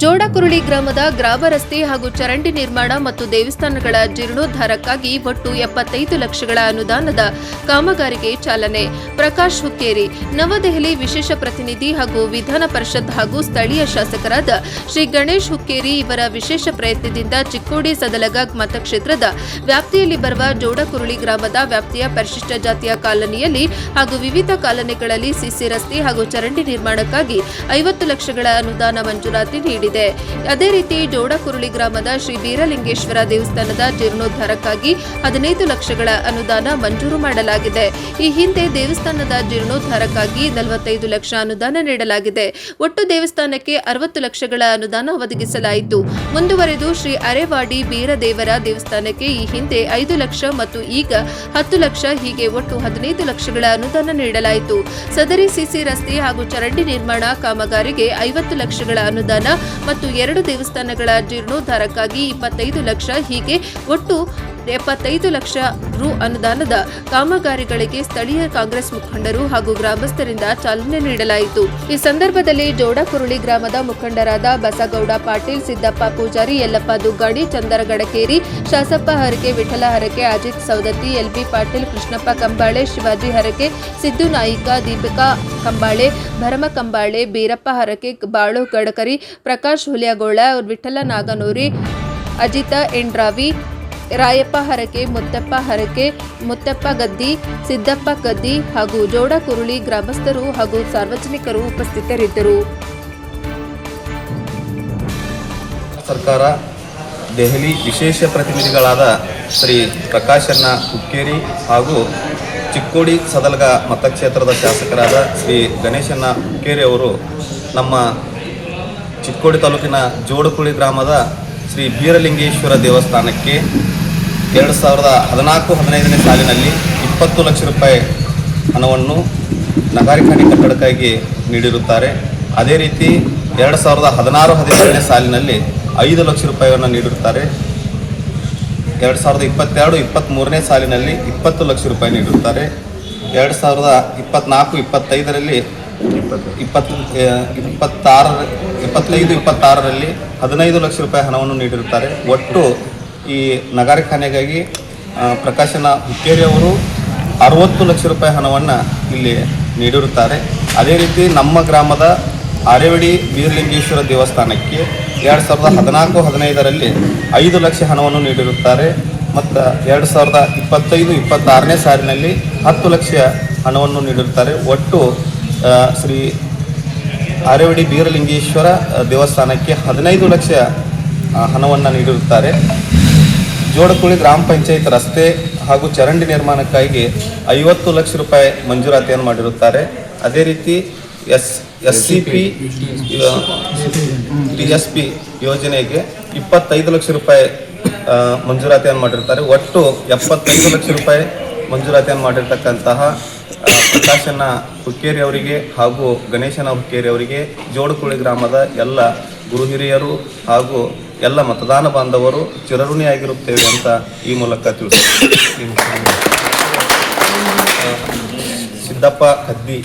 ಜೋಡಕುರುಳಿ ಗ್ರಾಮದ ಗ್ರಾಮ ರಸ್ತೆ ಹಾಗೂ ಚರಂಡಿ ನಿರ್ಮಾಣ ಮತ್ತು ದೇವಸ್ಥಾನಗಳ ಜೀರ್ಣೋದ್ಧಾರಕ್ಕಾಗಿ ಒಟ್ಟು 75 ಲಕ್ಷಗಳ ಅನುದಾನದ ಕಾಮಗಾರಿಗೆ ಚಾಲನೆ. ಪ್ರಕಾಶ್ ಹುಕ್ಕೇರಿ. ನವದೆಹಲಿ ವಿಶೇಷ ಪ್ರತಿನಿಧಿ ಹಾಗೂ ವಿಧಾನ ಪರಿಷತ್ ಹಾಗೂ ಸ್ಥಳೀಯ ಶಾಸಕರಾದ ಶ್ರೀ ಗಣೇಶ್ ಹುಕ್ಕೇರಿ ಇವರ ವಿಶೇಷ ಪ್ರಯತ್ನದಿಂದ ಚಿಕ್ಕೋಡಿ ಸದಲಗ ಮತಕ್ಷೇತ್ರದ ವ್ಯಾಪ್ತಿಯಲ್ಲಿ ಬರುವ ಜೋಡಕುರುಳಿ ಗ್ರಾಮದ ವ್ಯಾಪ್ತಿಯ ಪರಿಶಿಷ್ಟ ಜಾತಿಯ ಕಾಲೋನಿಯಲ್ಲಿ ಹಾಗೂ ವಿವಿಧ ಕಾಲೋನಿಗಳಲ್ಲಿ ಸಿಸಿ ರಸ್ತೆ ಹಾಗೂ ಚರಂಡಿ ನಿರ್ಮಾಣಕ್ಕಾಗಿ 50 ಲಕ್ಷಗಳ ಅನುದಾನ ಮಂಜೂರಾತಿ ನೀಡಿದೆ. ಅದೇ ರೀತಿ ಜೋಡಕುರುಳಿ ಗ್ರಾಮದ ಶ್ರೀ ಬೀರಲಿಂಗೇಶ್ವರ ದೇವಸ್ಥಾನದ ಜೀರ್ಣೋದ್ಧಾರಕ್ಕಾಗಿ 15 ಲಕ್ಷಗಳ ಅನುದಾನ ಮಂಜೂರು ಮಾಡಲಾಗಿದೆ. ಈ ಹಿಂದೆ ದೇವಸ್ಥಾನದ ಜೀರ್ಣೋದ್ಧಾರಕ್ಕಾಗಿ 45 ಲಕ್ಷ ಅನುದಾನ ನೀಡಲಾಗಿದೆ. ಒಟ್ಟು ದೇವಸ್ಥಾನಕ್ಕೆ 60 ಲಕ್ಷಗಳ ಅನುದಾನ ಒದಗಿಸಲಾಯಿತು. ಮುಂದುವರೆದು ಶ್ರೀ ಅರೆವಾಡಿ ಬೀರದೇವರ ದೇವಸ್ಥಾನಕ್ಕೆ ಈ ಹಿಂದೆ 5 ಲಕ್ಷ ಮತ್ತು ಈಗ 10 ಲಕ್ಷ ಹೀಗೆ ಒಟ್ಟು 15 ಲಕ್ಷಗಳ ಅನುದಾನ ನೀಡಲಾಯಿತು. ಸದರಿ ಸಿಸಿ ರಸ್ತೆ ಹಾಗೂ ಚರಂಡಿ ನಿರ್ಮಾಣ ಕಾಮಗಾರಿಗೆ 50 ಲಕ್ಷಗಳ ಅನುದಾನ ಮತ್ತು 2 ದೇವಸ್ಥಾನಗಳ ಜೀರ್ಣೋದ್ಧಾರಕ್ಕಾಗಿ 25 ಲಕ್ಷ ಹೀಗೆ ಒಟ್ಟು 75 ಲಕ್ಷ ರು ಅನುದಾನದ ಕಾಮಗಾರಿಗಳಿಗೆ ಸ್ಥಳೀಯ ಕಾಂಗ್ರೆಸ್ ಮುಖಂಡರು ಹಾಗೂ ಗ್ರಾಮಸ್ಥರಿಂದ ಚಾಲನೆ ನೀಡಲಾಯಿತು. ಈ ಸಂದರ್ಭದಲ್ಲಿ ಜೋಡಕುರುಳಿ ಗ್ರಾಮದ ಮುಖಂಡರಾದ ಬಸಗೌಡ ಪಾಟೀಲ್, ಸಿದ್ದಪ್ಪ ಪೂಜಾರಿ, ಯಲ್ಲಪ್ಪ ದುಗ್ಗಾಡಿ, ಚಂದರ ಗಡಕೇರಿ, ಶಾಸಪ್ಪ ಹರಕೆ, ವಿಠಲ ಹರಕೆ, ಅಜಿತ್ ಸೌದತ್ತಿ, ಎಲ್ಬಿ ಪಾಟೀಲ್, ಕೃಷ್ಣಪ್ಪ ಕಂಬಾಳೆ, ಶಿವಾಜಿ ಹರಕೆ, ಸಿದ್ದು ನಾಯಿಕ, ದೀಪಿಕಾ ಕಂಬಾಳೆ, ಭರಮ ಕಂಬಾಳೆ, ಬೀರಪ್ಪ ಹರಕೆ, ಬಾಳು ಗಡಕರಿ, ಪ್ರಕಾಶ್ ಹುಲಿಯಗೋಳ, ವಿಠಲ ನಾಗನೂರಿ, ಅಜಿತ ಎಂಡ್ರಾವಿ, ರಾಯಪ್ಪ ಹರಕೆ, ಮುತ್ತಪ್ಪ ಹರಕೆ, ಮುತ್ತಪ್ಪ ಗದ್ದಿ, ಸಿದ್ದಪ್ಪ ಗದ್ದಿ ಹಾಗೂ ಜೋಡಕುರುಳಿ ಗ್ರಾಮಸ್ಥರು ಹಾಗೂ ಸಾರ್ವಜನಿಕರು ಉಪಸ್ಥಿತರಿದ್ದರು. ಸರ್ಕಾರ ದೆಹಲಿ ವಿಶೇಷ ಪ್ರತಿನಿಧಿಗಳಾದ ಶ್ರೀ ಪ್ರಕಾಶಣ್ಣ ಹುಕ್ಕೇರಿ ಹಾಗೂ ಚಿಕ್ಕೋಡಿ ಸದಲಗ ಮತಕ್ಷೇತ್ರದ ಶಾಸಕರಾದ ಶ್ರೀ ಗಣೇಶಣ್ಣ ಹುಕ್ಕೇರಿ ಅವರು ನಮ್ಮ ಚಿಕ್ಕೋಡಿ ತಾಲೂಕಿನ ಜೋಡಕುರುಳಿ ಗ್ರಾಮದ ಶ್ರೀ ಬೀರಲಿಂಗೇಶ್ವರ ದೇವಸ್ಥಾನಕ್ಕೆ 2014-15ನೇ ಸಾಲಿನಲ್ಲಿ 20 ಲಕ್ಷ ರೂಪಾಯಿ ಹಣವನ್ನು ನಗಾರಿಖಾನೆ ಕಟ್ಟಡಕ್ಕಾಗಿ ನೀಡಿರುತ್ತಾರೆ. ಅದೇ ರೀತಿ 2016-17ನೇ ಸಾಲಿನಲ್ಲಿ 5 ಲಕ್ಷ ರೂಪಾಯಿಯನ್ನು ನೀಡಿರುತ್ತಾರೆ. 2022-23ನೇ ಸಾಲಿನಲ್ಲಿ 20 ಲಕ್ಷ ರೂಪಾಯಿ ನೀಡಿರುತ್ತಾರೆ. 2024-25ರಲ್ಲಿ 25-26ರಲ್ಲಿ 15 ಲಕ್ಷ ರೂಪಾಯಿ ಹಣವನ್ನು ನೀಡಿರುತ್ತಾರೆ. ಒಟ್ಟು ಈ ನಗಾರಿಖಾನೆಗಾಗಿ ಪ್ರಕಾಶನ ಹುಕ್ಕೇರಿ ಅವರು 60 ಲಕ್ಷ ರೂಪಾಯಿ ಹಣವನ್ನು ಇಲ್ಲಿ ನೀಡಿರುತ್ತಾರೆ. ಅದೇ ರೀತಿ ನಮ್ಮ ಗ್ರಾಮದ ಅರೆವಾಡಿ ಬೀರಲಿಂಗೇಶ್ವರ ದೇವಸ್ಥಾನಕ್ಕೆ 2014-15ರಲ್ಲಿ 5 ಲಕ್ಷ ಹಣವನ್ನು ನೀಡಿರುತ್ತಾರೆ. ಮತ್ತು 2025-26ನೇ ಸಾಲಿನಲ್ಲಿ 10 ಲಕ್ಷ ಹಣವನ್ನು ನೀಡಿರುತ್ತಾರೆ. ಒಟ್ಟು ಶ್ರೀ ಅರೆವಾಡಿ ಬೀರಲಿಂಗೇಶ್ವರ ದೇವಸ್ಥಾನಕ್ಕೆ 15 ಲಕ್ಷ ಹಣವನ್ನು ನೀಡಿರುತ್ತಾರೆ. ಜೋಡಕುರುಳಿ ಗ್ರಾಮ ಪಂಚಾಯತ್ ರಸ್ತೆ ಹಾಗೂ ಚರಂಡಿ ನಿರ್ಮಾಣಕ್ಕಾಗಿ 50 ಲಕ್ಷ ರೂಪಾಯಿ ಮಂಜೂರಾತಿಯನ್ನು ಮಾಡಿರುತ್ತಾರೆ. ಅದೇ ರೀತಿ SCP TSP ಯೋಜನೆಗೆ 25 ಲಕ್ಷ ರೂಪಾಯಿ ಮಂಜೂರಾತಿಯನ್ನು ಮಾಡಿರುತ್ತಾರೆ. ಒಟ್ಟು 75 ಲಕ್ಷ ರೂಪಾಯಿ ಮಂಜೂರಾತಿಯನ್ನು ಮಾಡಿರ್ತಕ್ಕಂತಹ ಪ್ರಕಾಶಣ್ಣ ಹುಕ್ಕೇರಿ ಅವರಿಗೆ ಹಾಗೂ ಗಣೇಶನ ಹುಕ್ಕೇರಿ ಅವರಿಗೆ ಜೋಡಕುರುಳಿ ಗ್ರಾಮದ ಎಲ್ಲ ಗುರು ಹಿರಿಯರು ಹಾಗೂ ಎಲ್ಲ ಮತದಾನ ಬಾಂಧವರು ಚಿರಋಣಿಯಾಗಿರುತ್ತೇವೆ ಅಂತ ಈ ಮೂಲಕ ತಿಳಿಸ್ತಾರೆ. ಸಿದ್ದಪ್ಪ ಗದ್ದಿ.